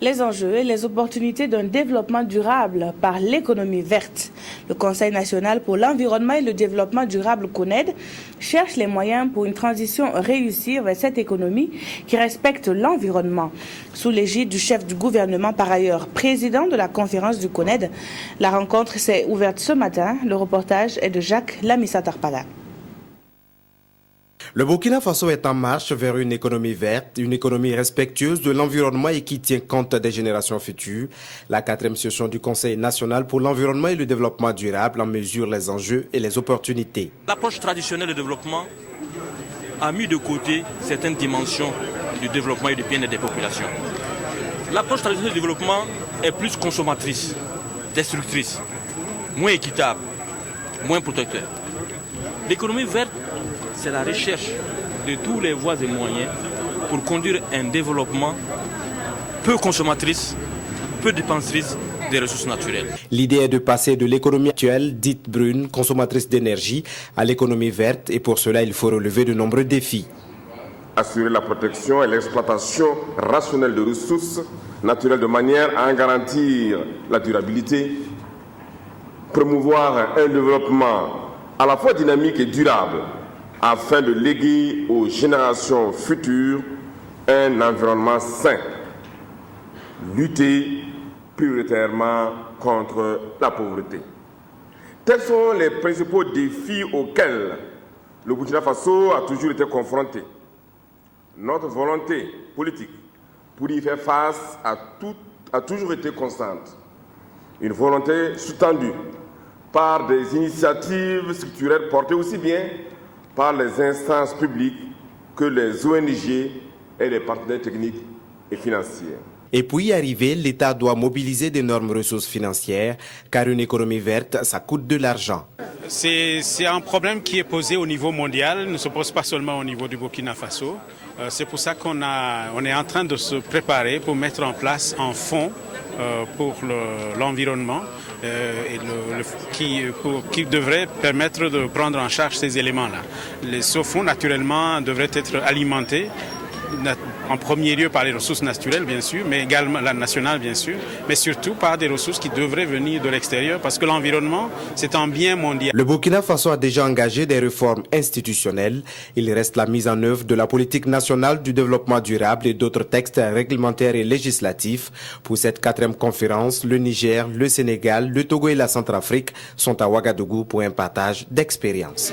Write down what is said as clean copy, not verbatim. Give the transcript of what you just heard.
Les enjeux et les opportunités d'un développement durable par l'économie verte. Le Conseil national pour l'environnement et le développement durable CONED cherche les moyens pour une transition réussie vers cette économie qui respecte l'environnement. Sous l'égide du chef du gouvernement, par ailleurs président de la conférence du CONED, la rencontre s'est ouverte ce matin. Le reportage est de Jacques Lamissa-Tarpala. Le Burkina Faso est en marche vers une économie verte, une économie respectueuse de l'environnement et qui tient compte des générations futures. La 4e session du Conseil national pour l'environnement et le développement durable en mesure les enjeux et les opportunités. L'approche traditionnelle du développement a mis de côté certaines dimensions du développement et du bien-être des populations. L'approche traditionnelle du développement est plus consommatrice, destructrice, moins équitable, moins protecteur. L'économie verte, c'est la recherche de tous les voies et moyens pour conduire un développement peu consommatrice, peu dépensitrice des ressources naturelles. L'idée est de passer de l'économie actuelle, dite brune, consommatrice d'énergie, à l'économie verte et pour cela, il faut relever de nombreux défis. Assurer la protection et l'exploitation rationnelle de ressources naturelles de manière à en garantir la durabilité, promouvoir un développement à la fois dynamique et durable, afin de léguer aux générations futures un environnement sain, lutter prioritairement contre la pauvreté. Tels sont les principaux défis auxquels le Burkina Faso a toujours été confronté. Notre volonté politique pour y faire face a toujours été constante. Une volonté sous-tendue par des initiatives structurelles portées aussi bien par les instances publiques que les ONG et les partenaires techniques et financiers. Et pour y arriver, l'État doit mobiliser d'énormes ressources financières, car une économie verte, ça coûte de l'argent. C'est un problème qui est posé au niveau mondial, ne se pose pas seulement au niveau du Burkina Faso. C'est pour ça qu'on est en train de se préparer pour mettre en place un fonds pour l'environnement qui devrait permettre de prendre en charge ces éléments-là. Ce fonds, naturellement, devrait être alimenté en premier lieu par les ressources naturelles, bien sûr, mais également la nationale, bien sûr, mais surtout par des ressources qui devraient venir de l'extérieur, parce que l'environnement, c'est un bien mondial. Le Burkina Faso a déjà engagé des réformes institutionnelles. Il reste la mise en œuvre de la politique nationale du développement durable et d'autres textes réglementaires et législatifs. Pour cette 4e conférence, le Niger, le Sénégal, le Togo et la Centrafrique sont à Ouagadougou pour un partage d'expériences.